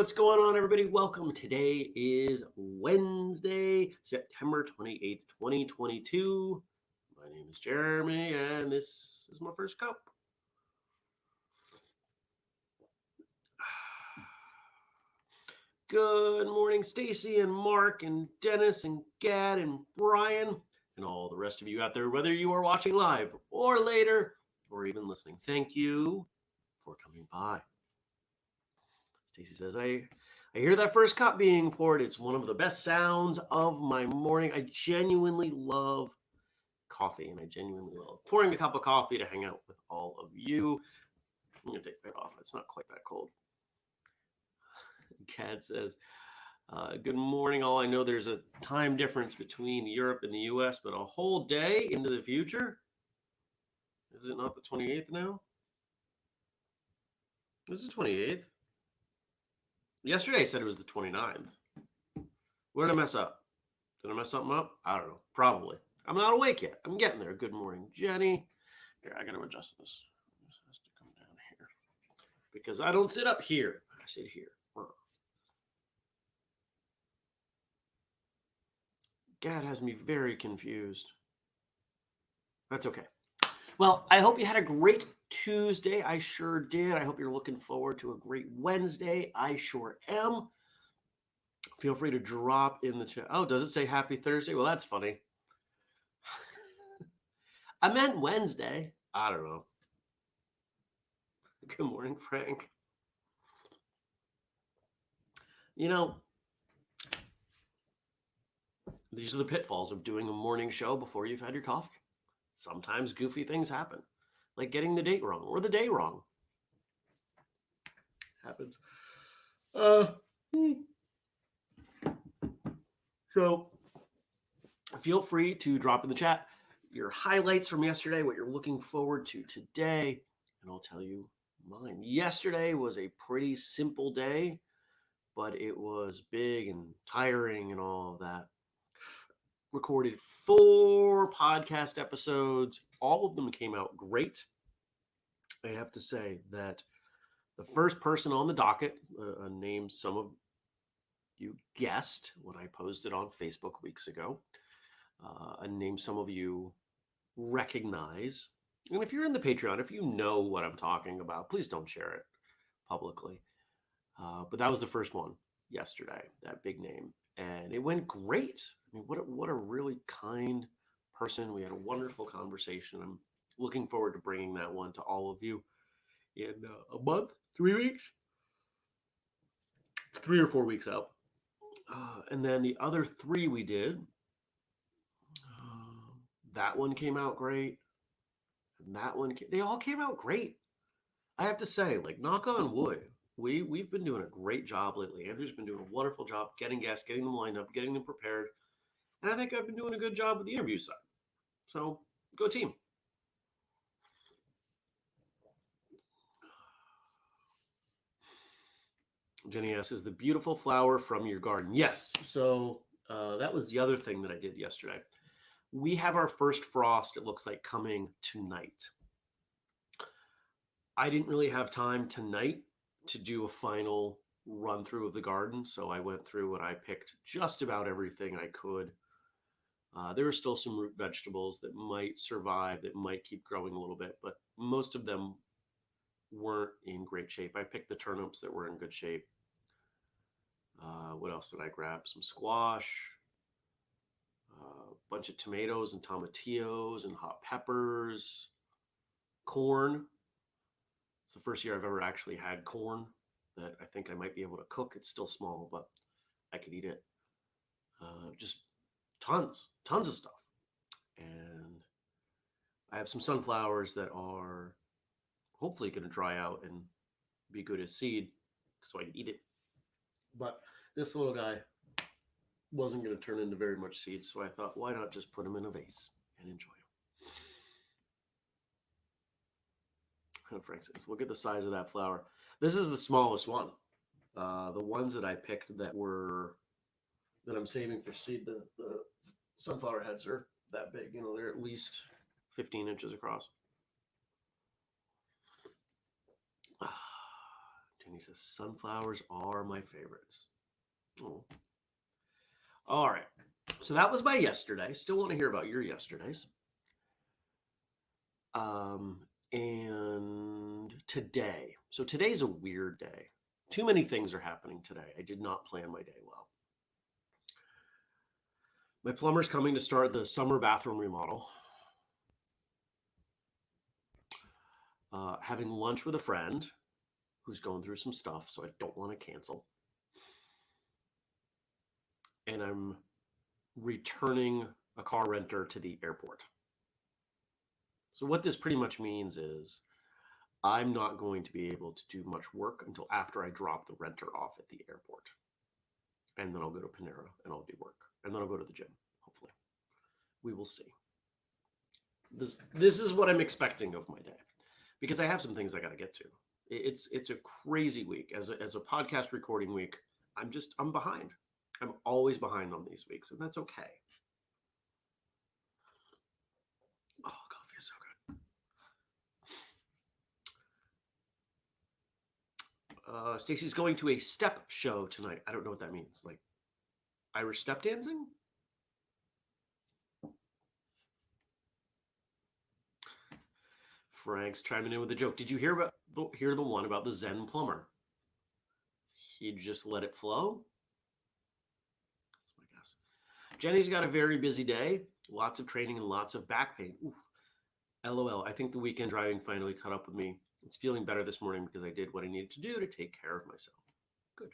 What's going on, everybody? Welcome. Today is Wednesday, September 28th, 2022. My name is Jeremy, and this is my first cup. Good morning, Stacy and Mark and Dennis and Gad and Brian and all the rest of you out there, whether you are watching live or later or even listening. Thank you for coming by. Stacy says, I hear that first cup being poured. It's one of the best sounds of my morning. I genuinely love coffee, and I genuinely love pouring a cup of coffee to hang out with all of you. I'm going to take it off. It's not quite that cold. Kat says, good morning, all. I know there's a time difference between Europe and the U.S., but a whole day into the future? Is it not the 28th now? This is 28th. Yesterday I said it was the 29th. Where did I mess up? Did I mess something up? I don't know. Probably. I'm not awake yet. I'm getting there. Good morning, Jenny. Here, I got to adjust this. This has to come down here. Because I don't sit up here. I sit here. Gad has me very confused. That's okay. Well, I hope you had a great Tuesday. I sure did. I hope you're looking forward to a great Wednesday. I sure am. Feel free to drop in the chat. Oh, does it say happy Thursday? Well, that's funny. I meant Wednesday. I don't know. Good morning, Frank. You know, these are the pitfalls of doing a morning show before you've had your coffee. Sometimes goofy things happen, like getting the date wrong or the day wrong. Happens. So feel free to drop in the chat your highlights from yesterday, what you're looking forward to today, and I'll tell you mine. Yesterday was a pretty simple day, but it was big and tiring and all of that. Recorded 4 podcast episodes. All of them came out great. I have to say that the first person on the docket, a name some of you guessed when I posted on Facebook weeks ago, a name some of you recognize. And if you're in the Patreon, if you know what I'm talking about, please don't share it publicly. But that was the first one yesterday, that big name. And it went great. I mean, what a really kind person. We had a wonderful conversation. I'm looking forward to bringing that one to all of you in a month, 3 weeks. It's 3 or 4 weeks out. And then the other 3 we did, that one came out great. And that one, they all came out great. I have to say, like, knock on wood. We've been doing a great job lately. Andrew's been doing a wonderful job getting guests, getting them lined up, getting them prepared. And I think I've been doing a good job with the interview side. So, go team. Jenny asks, is the beautiful flower from your garden? Yes. So, that was the other thing that I did yesterday. We have our first frost, it looks like, coming tonight. I didn't really have time tonight to do a final run through of the garden. So I went through and I picked just about everything I could. There are still some root vegetables that might survive, that might keep growing a little bit, but most of them weren't in great shape. I picked the turnips that were in good shape. What else did I grab? Some squash, a bunch of tomatoes and tomatillos and hot peppers, corn. It's the first year I've ever actually had corn that I think I might be able to cook. It's still small, but I could eat it. Just tons of stuff. And I have some sunflowers that are hopefully going to dry out and be good as seed so I can eat it. But this little guy wasn't going to turn into very much seed, so I thought, why not just put him in a vase and enjoy him? Frank says, look at the size of that flower. This is the smallest one. The ones that I picked that I'm saving for seed, the sunflower heads are that big. They're at least 15 inches across. Jenny says, sunflowers are my favorites. Oh. All right. So that was my yesterday. Still want to hear about your yesterdays. And today. So today's a weird day. Too many things are happening today. I did not plan my day well. My plumber's coming to start the summer bathroom remodel. Having lunch with a friend who's going through some stuff, so I don't want to cancel. And I'm returning a car renter to the airport. So what this pretty much means is I'm not going to be able to do much work until after I drop the renter off at the airport. And then I'll go to Panera and I'll do work. And then I'll go to the gym, hopefully. We will see. This is what I'm expecting of my day, because I have some things I got to get to. It's a crazy week. As a podcast recording week, I'm behind. I'm always behind on these weeks, and that's okay. Oh, coffee is so good. Stacy's going to a step show tonight. I don't know what that means. Like Irish step dancing? Frank's chiming in with a joke. Did you hear the one about the Zen plumber? He'd just let it flow? That's my guess. Jenny's got a very busy day. Lots of training and lots of back pain. Oof. LOL. I think the weekend driving finally caught up with me. It's feeling better this morning because I did what I needed to do to take care of myself. Good.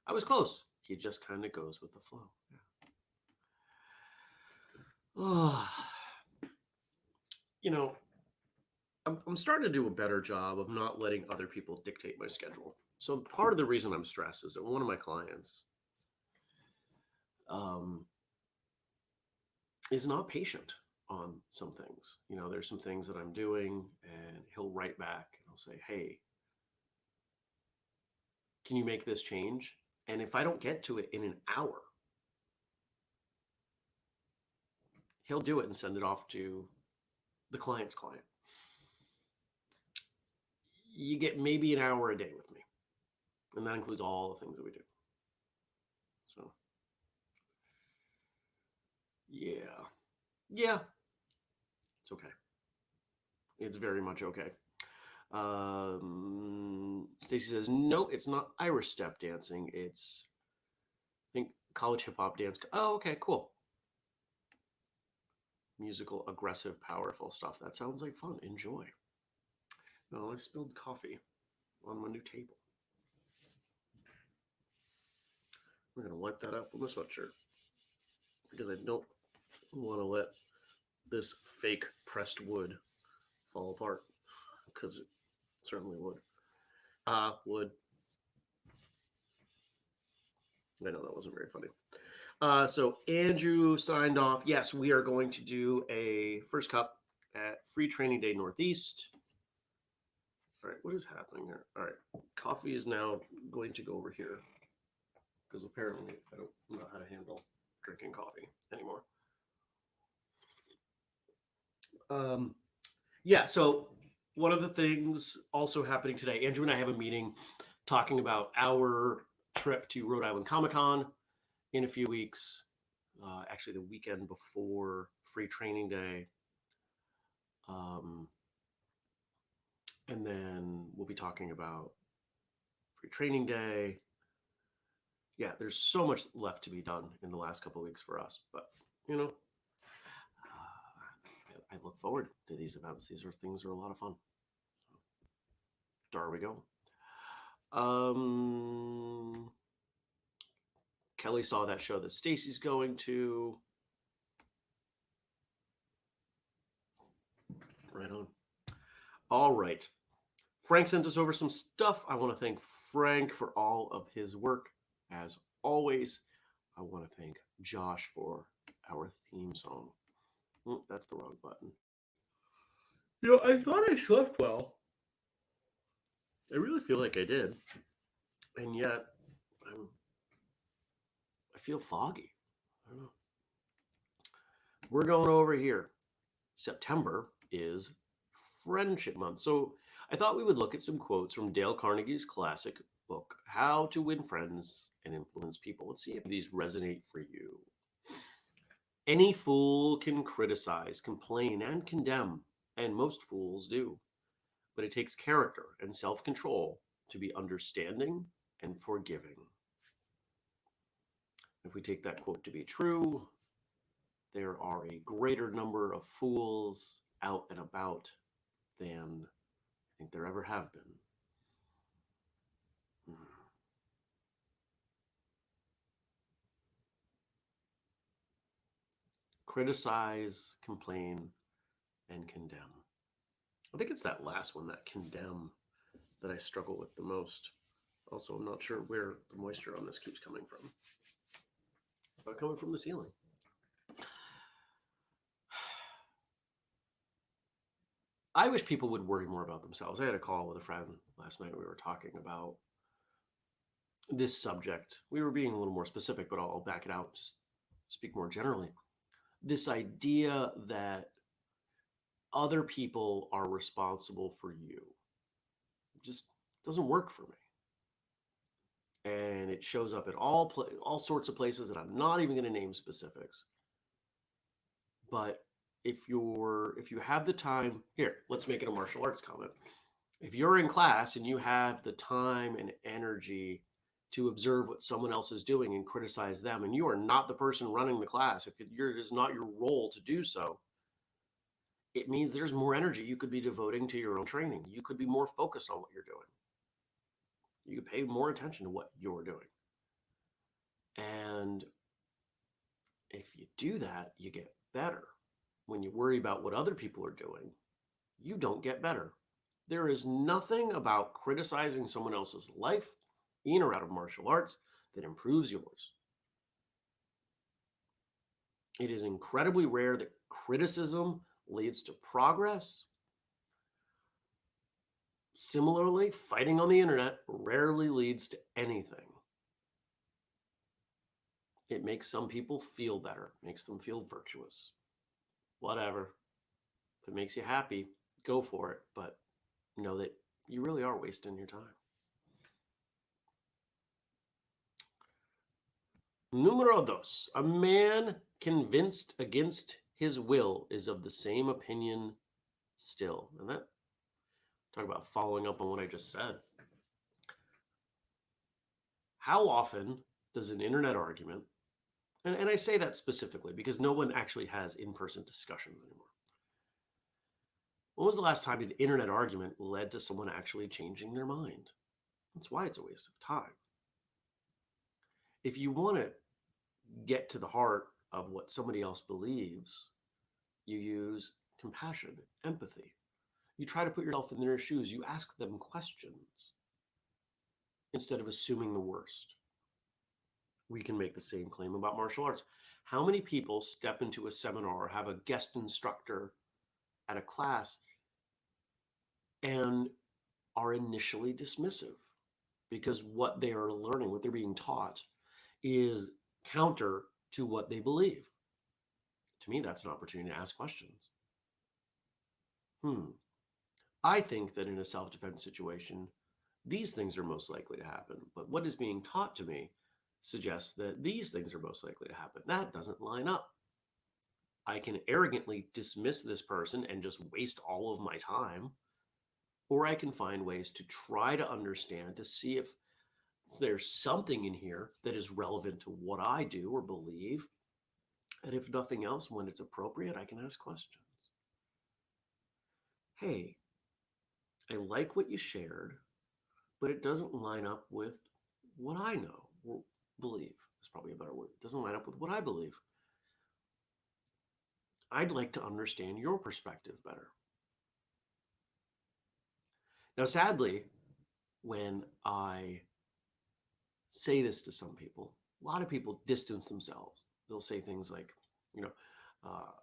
I was close. He just kind of goes with the flow. Yeah. Oh. I'm starting to do a better job of not letting other people dictate my schedule. So part of the reason I'm stressed is that one of my clients is not patient on some things. There's some things that I'm doing and he'll write back and he'll say, hey, can you make this change? And if I don't get to it in an hour, he'll do it and send it off to the client's client. You get maybe an hour a day with me. And that includes all the things that we do. So, yeah, it's okay. It's very much okay. Stacy says, no, it's not Irish step dancing. It's, I think, college hip hop dance. Oh, okay, cool. Musical, aggressive, powerful stuff. That sounds like fun. Enjoy. No, I spilled coffee on my new table. We're going to wipe that up with my sweatshirt because I don't want to let this fake pressed wood fall apart, because it certainly would. Would. I know that wasn't very funny. So Andrew signed off. Yes, we are going to do a first cup at Free Training Day Northeast. All right, what is happening here? All right, coffee is now going to go over here because apparently I don't know how to handle drinking coffee anymore. Yeah, so one of the things also happening today, Andrew and I have a meeting talking about our trip to Rhode Island Comic-Con in a few weeks, actually the weekend before Free Training Day. And then we'll be talking about Free Training Day. Yeah, there's so much left to be done in the last couple of weeks for us, but I look forward to these events. These are things that are a lot of fun. There we go. Kelly saw that show that Stacy's going to. All right. Frank sent us over some stuff. I want to thank Frank for all of his work. As always, I want to thank Josh for our theme song. That's the wrong button. I thought I slept well. I really feel like I did. And yet, I feel foggy. I don't know. We're going over here. September is Friendship Month. So I thought we would look at some quotes from Dale Carnegie's classic book, How to Win Friends and Influence People. Let's see if these resonate for you. Any fool can criticize, complain, and condemn, and most fools do. But it takes character and self-control to be understanding and forgiving. If we take that quote to be true, there are a greater number of fools out and about than I think there ever have been. Criticize, complain, and condemn. I think it's that last one, that condemn, that I struggle with the most. Also, I'm not sure where the moisture on this keeps coming from. It's not coming from the ceiling. I wish people would worry more about themselves. I had a call with a friend last night. We were talking about this subject. We were being a little more specific, but I'll back it out, just speak more generally. This idea that other people are responsible for you just doesn't work for me. And it shows up at all sorts of places that I'm not even going to name specifics. But if you have the time, here, let's make it a martial arts comment. If you're in class and you have the time and energy to observe what someone else is doing and criticize them, and you are not the person running the class, if it is not your role to do so, it means there's more energy you could be devoting to your own training. You could be more focused on what you're doing. You could pay more attention to what you're doing. And if you do that, you get better. When you worry about what other people are doing, you don't get better. There is nothing about criticizing someone else's life, in or out of martial arts, that improves yours. It is incredibly rare that criticism leads to progress. Similarly, fighting on the internet rarely leads to anything. It makes some people feel better, makes them feel virtuous. Whatever. If it makes you happy, go for it, but know that you really are wasting your time. Número dos. A man convinced against his will is of the same opinion still. And that, talk about following up on what I just said. How often does an internet argument, and I say that specifically because no one actually has in-person discussions anymore. When was the last time an internet argument led to someone actually changing their mind? That's why it's a waste of time. If you want to get to the heart of what somebody else believes, you use compassion, empathy. You try to put yourself in their shoes. You ask them questions instead of assuming the worst. We can make the same claim about martial arts. How many people step into a seminar or have a guest instructor at a class and are initially dismissive because what they are learning, what they're being taught, is counter to what they believe? To me, that's an opportunity to ask questions. I think that in a self-defense situation, these things are most likely to happen. But what is being taught to me suggests that these things are most likely to happen. That doesn't line up. I can arrogantly dismiss this person and just waste all of my time, or I can find ways to try to understand, to see if there's something in here that is relevant to what I do or believe. And if nothing else, when it's appropriate, I can ask questions. Hey, I like what you shared, but it doesn't line up with what I know or believe. Is probably a better word. It doesn't line up with what I believe. I'd like to understand your perspective better. Now, sadly, when I say this to some people, a lot of people distance themselves. They'll say things like, you know,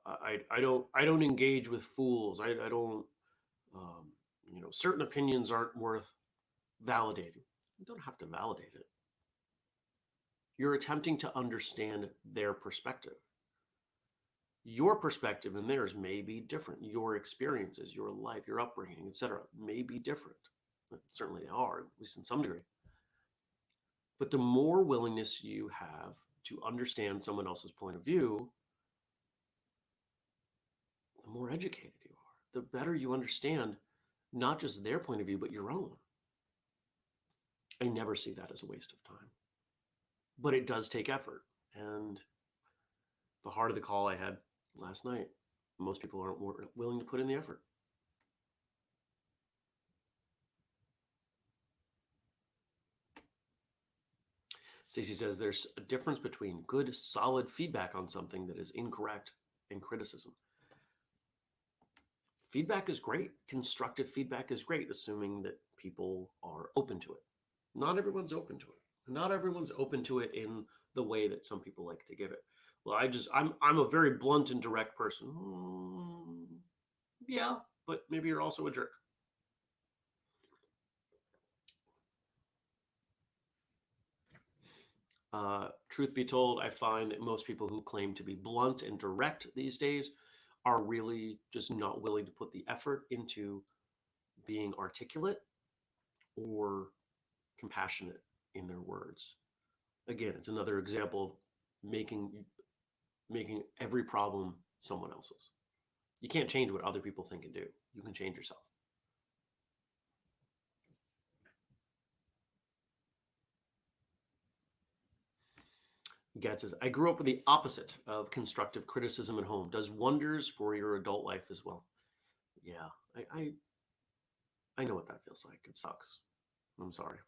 I don't engage with fools. I don't, certain opinions aren't worth validating. You don't have to validate it. You're attempting to understand their perspective. Your perspective and theirs may be different. Your experiences, your life, your upbringing, etc., may be different. Certainly they are, at least in some degree. But the more willingness you have to understand someone else's point of view, the more educated you are, the better you understand not just their point of view, but your own. I never see that as a waste of time. But it does take effort. And the heart of the call I had last night, most people aren't willing to put in the effort. Stacy says there's a difference between good, solid feedback on something that is incorrect and criticism. Feedback is great. Constructive feedback is great, assuming that people are open to it. Not everyone's open to it. Not everyone's open to it in the way that some people like to give it. Well, I'm a very blunt and direct person. Yeah, but maybe you're also a jerk. Truth be told, I find that most people who claim to be blunt and direct these days are really just not willing to put the effort into being articulate or compassionate in their words. Again, it's another example of making every problem someone else's. You can't change what other people think and do. You can change yourself. Gad says, I grew up with the opposite of constructive criticism at home. Does wonders for your adult life as well. Yeah, I know what that feels like. It sucks. I'm sorry.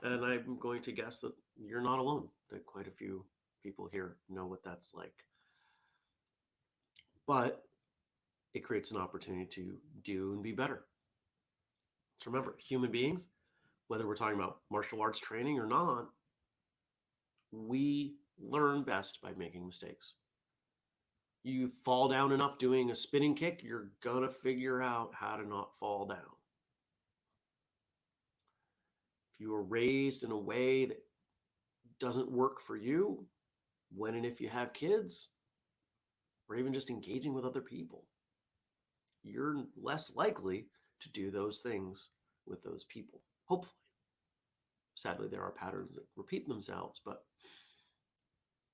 And I'm going to guess that you're not alone, that quite a few people here know what that's like. But it creates an opportunity to do and be better. Let's remember, human beings, whether we're talking about martial arts training or not, we learn best by making mistakes. You fall down enough doing a spinning kick, you're going to figure out how to not fall down. If you were raised in a way that doesn't work for you, when and if you have kids, or even just engaging with other people, you're less likely to do those things with those people, hopefully. Sadly, there are patterns that repeat themselves, but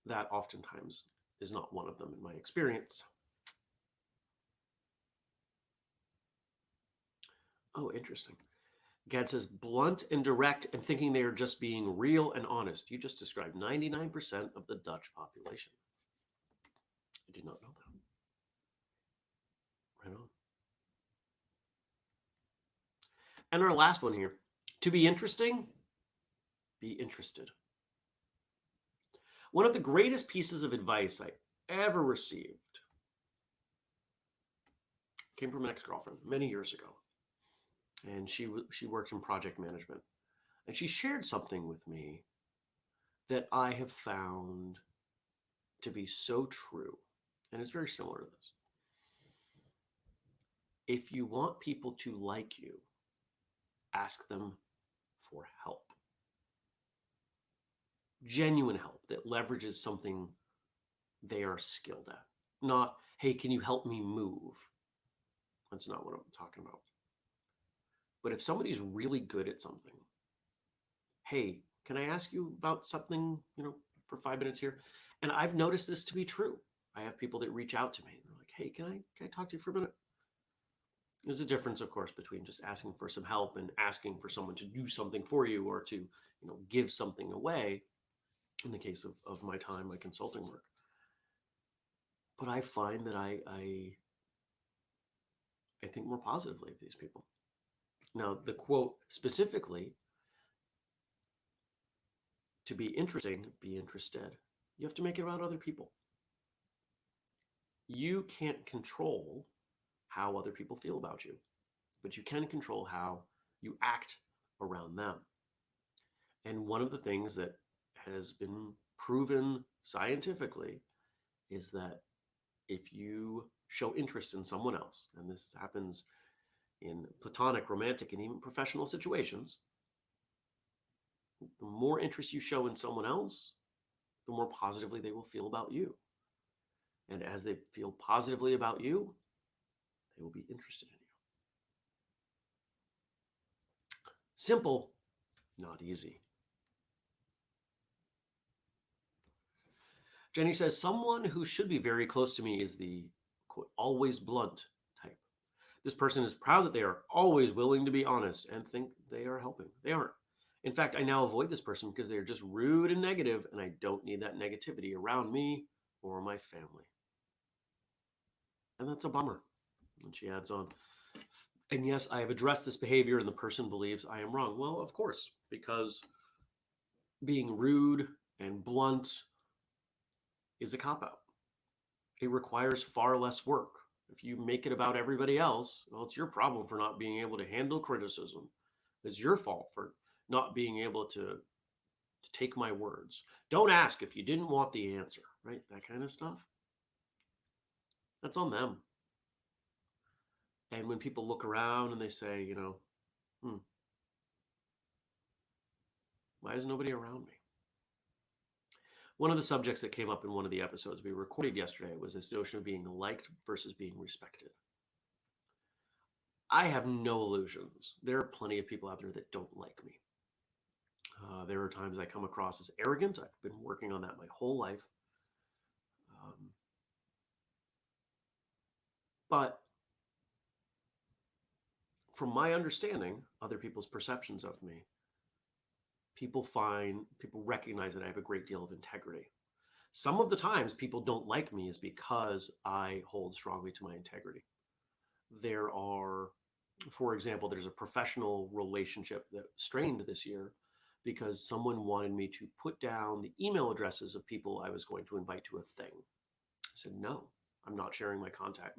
that oftentimes is not one of them in my experience. Oh, interesting. Gad says blunt and direct and thinking they are just being real and honest. You just described 99% of the Dutch population. I did not know that. Right on. And our last one here, to be interesting, be interested. One of the greatest pieces of advice I ever received came from an ex-girlfriend many years ago. And she worked in project management. And she shared something with me that I have found to be so true. And it's very similar to this. If you want people to like you, ask them for help. Genuine help that leverages something they are skilled at. Not, hey, can you help me move? That's not what I'm talking about. But if somebody's really good at something, hey, can I ask you about something, for 5 minutes here? And I've noticed this to be true. I have people that reach out to me. They're like, hey, can I talk to you for a minute? There's a difference, of course, between just asking for some help and asking for someone to do something for you or to, give something away in the case of my time, my consulting work. But I find that I think more positively of these people. Now, the quote specifically, to be interesting, be interested. You have to make it about other people. You can't control how other people feel about you, but you can control how You act around them. And one of the things that has been proven scientifically is that if you show interest in someone else, and this happens in platonic, romantic, and even professional situations, the more interest you show in someone else, the more positively they will feel about you. And as they feel positively about you, they will be interested in you. Simple, not easy. Jenny says, someone who should be very close to me is the, quote, always blunt type. This person is proud that they are always willing to be honest and think they are helping. They aren't. In fact, I now avoid this person because they're just rude and negative, and I don't need that negativity around me or my family. And that's a bummer. And she adds on, and yes, I have addressed this behavior and the person believes I am wrong. Well, of course, because being rude and blunt is a cop-out. It requires far less work. If you make it about everybody else, well, it's your problem for not being able to handle criticism. It's your fault for not being able to take my words. Don't ask if you didn't want the answer, right? That kind of stuff. That's on them. And when people look around and they say, why is nobody around me? One of the subjects that came up in one of the episodes we recorded yesterday was this notion of being liked versus being respected. I have no illusions. There are plenty of people out there that don't like me. There are times I come across as arrogant. I've been working on that my whole life. But from my understanding, other people's perceptions of me, people recognize that I have a great deal of integrity. Some of the times people don't like me is because I hold strongly to my integrity. There are, for example, there's a professional relationship that strained this year because someone wanted me to put down the email addresses of people I was going to invite to a thing. I said, no, I'm not sharing my contact.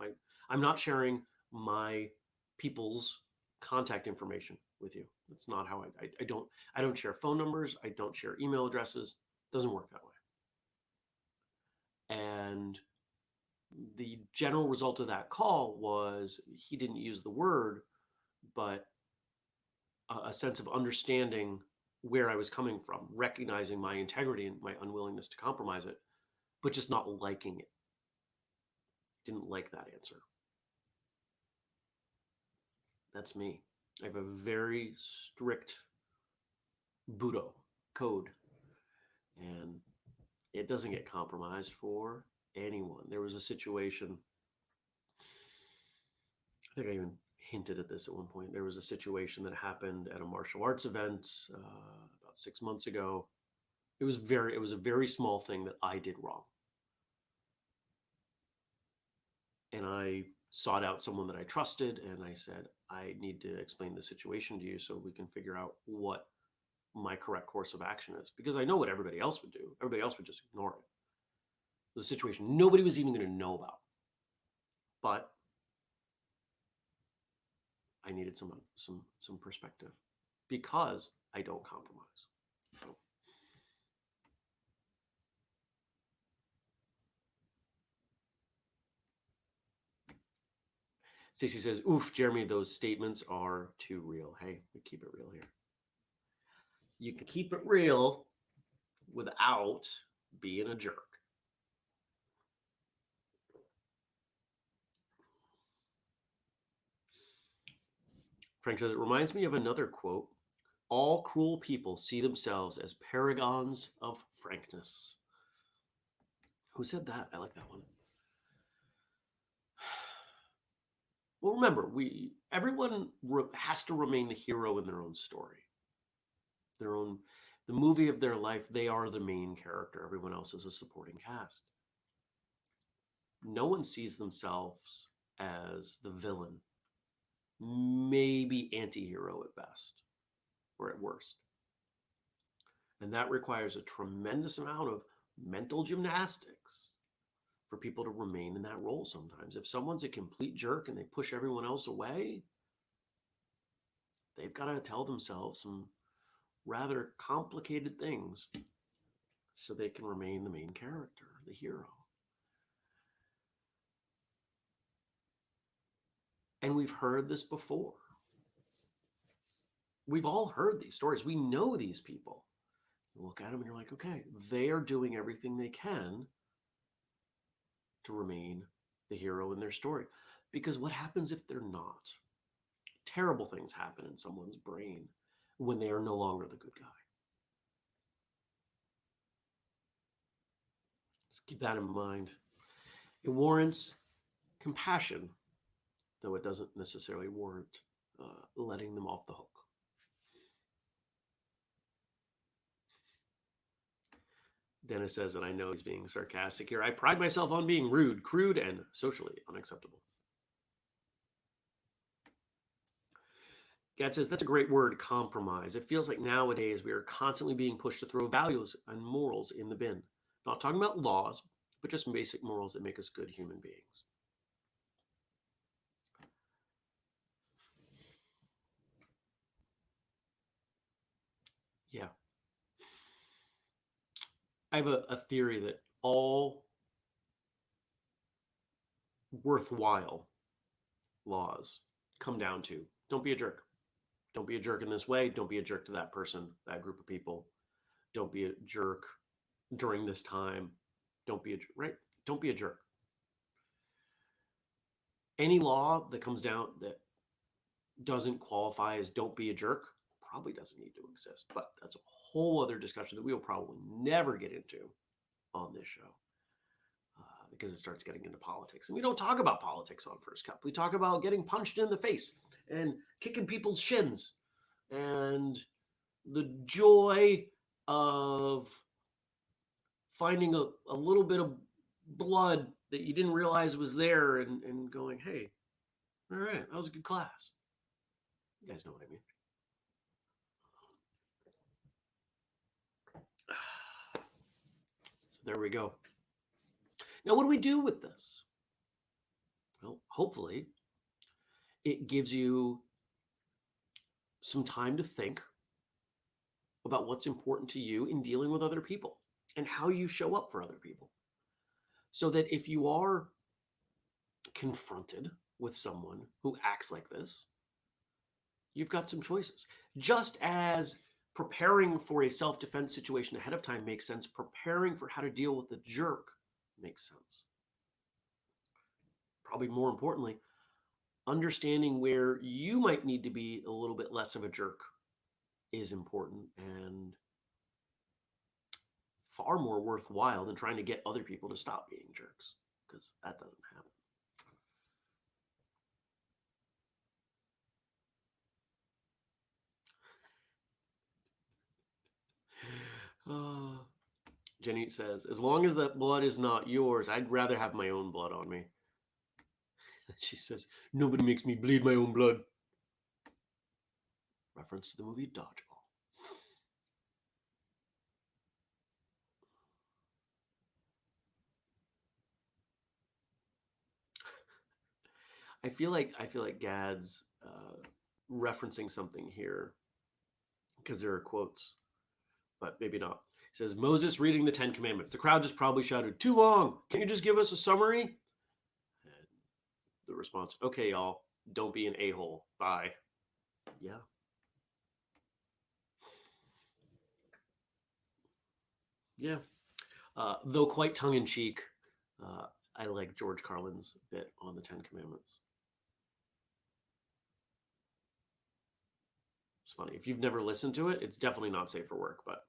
I'm not sharing my people's contact information with you. That's not how I don't share phone numbers. I don't share email addresses. It doesn't work that way. And the general result of that call was he didn't use the word, but a sense of understanding where I was coming from, recognizing my integrity and my unwillingness to compromise it, but just not liking it. Didn't like that answer. That's me. I have a very strict Budo code, and it doesn't get compromised for anyone. There was a situation, I think I even hinted at this at one point. There was a situation that happened at a martial arts event about 6 months ago. It was a very small thing that I did wrong. And I sought out someone that I trusted, and I said, I need to explain the situation to you so we can figure out what my correct course of action is. Because I know what everybody else would do. Everybody else would just ignore it. The situation nobody was even going to know about. But I needed some perspective because I don't compromise. So. Stacy says, oof, Jeremy, those statements are too real. Hey, we keep it real here. You can keep it real without being a jerk. Frank says, it reminds me of another quote. All cruel people see themselves as paragons of frankness. Who said that? I like that one. Well, remember, everyone has to remain the hero in their own story. The movie of their life, they are the main character. Everyone else is a supporting cast. No one sees themselves as the villain, maybe anti-hero at best, or at worst. And that requires a tremendous amount of mental gymnastics for people to remain in that role sometimes. If someone's a complete jerk and they push everyone else away, they've got to tell themselves some rather complicated things so they can remain the main character, the hero. And we've heard this before. We've all heard these stories. We know these people. You look at them and you're like, okay, they are doing everything they can to remain the hero in their story. Because what happens if they're not? Terrible things happen in someone's brain when they are no longer the good guy. Just keep that in mind. It warrants compassion, though it doesn't necessarily warrant letting them off the hook. Dennis says, and I know he's being sarcastic here, I pride myself on being rude, crude, and socially unacceptable. Gad says, that's a great word, compromise. It feels like nowadays we are constantly being pushed to throw values and morals in the bin. Not talking about laws, but just basic morals that make us good human beings. Yeah. I have a theory that all worthwhile laws come down to don't be a jerk. Don't be a jerk in this way. Don't be a jerk to that person, that group of people. Don't be a jerk during this time. Don't be a jerk, right? Don't be a jerk. Any law that comes down that doesn't qualify as don't be a jerk probably doesn't need to exist. But that's a whole other discussion that we will probably never get into on this show because it starts getting into politics. And we don't talk about politics on First Cup. We talk about getting punched in the face and kicking people's shins and the joy of finding a little bit of blood that you didn't realize was there and going, hey, all right, that was a good class. You guys know what I mean. So there we go. Now, what do we do with this? Well, hopefully it gives you some time to think about what's important to you in dealing with other people and how you show up for other people. So that if you are confronted with someone who acts like this, you've got some choices. Just as preparing for a self-defense situation ahead of time makes sense, preparing for how to deal with the jerk makes sense. Probably more importantly, understanding where you might need to be a little bit less of a jerk is important and far more worthwhile than trying to get other people to stop being jerks, because that doesn't happen. Jenny says, as long as that blood is not yours, I'd rather have my own blood on me. She says, nobody makes me bleed my own blood. Reference to the movie Dodgeball. I feel like Gad's referencing something here because there are quotes, but maybe not. He says, Moses reading the 10 Commandments. The crowd just probably shouted, too long. Can you just give us a summary? And the response, okay, y'all, don't be an a-hole. Bye. Yeah. Yeah. Though quite tongue-in-cheek, I like George Carlin's bit on the 10 Commandments. It's funny. If you've never listened to it, it's definitely not safe for work, but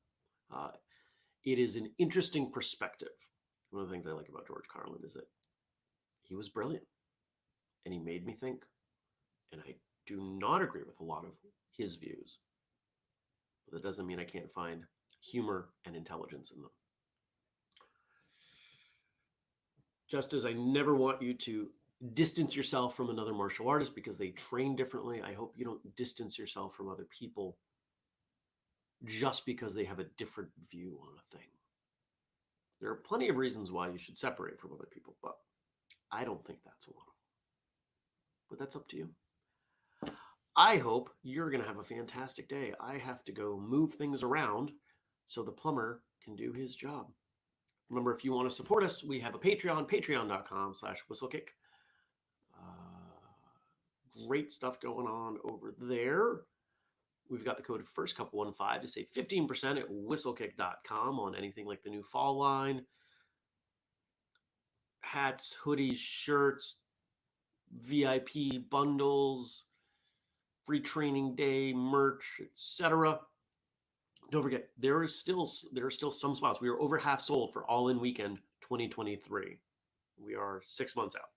it is an interesting perspective. One of the things I like about George Carlin is that he was brilliant and he made me think. And I do not agree with a lot of his views, but that doesn't mean I can't find humor and intelligence in them. Just as I never want you to distance yourself from another martial artist because they train differently, I hope you don't distance yourself from other people just because they have a different view on a thing. There are plenty of reasons why you should separate from other people, but I don't think that's one of them. But that's up to you. I hope you're going to have a fantastic day. I have to go move things around so the plumber can do his job. Remember, if you want to support us, we have a Patreon, patreon.com/whistlekick. Great stuff going on over there. We've got the code FIRSTCUP15 to save 15% at whistlekick.com on anything like the new fall line. Hats, hoodies, shirts, VIP bundles, free training day merch, etc. Don't forget, there are still some spots. We are over half sold for All In Weekend 2023. We are 6 months out.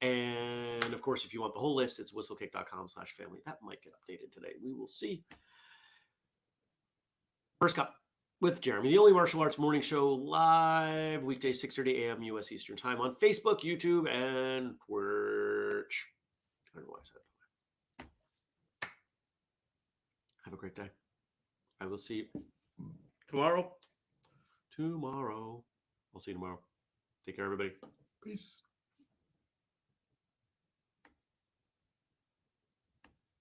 And of course, if you want the whole list, it's whistlekick.com/family. That might get updated today. We will see. First Cup with Jeremy, the only martial arts morning show, live weekdays 6:30 a.m. U.S. Eastern Time on Facebook, YouTube, and Twitch. I don't know why I said that. Have a great day. I will see you tomorrow. I'll see you tomorrow. Take care, everybody. Peace.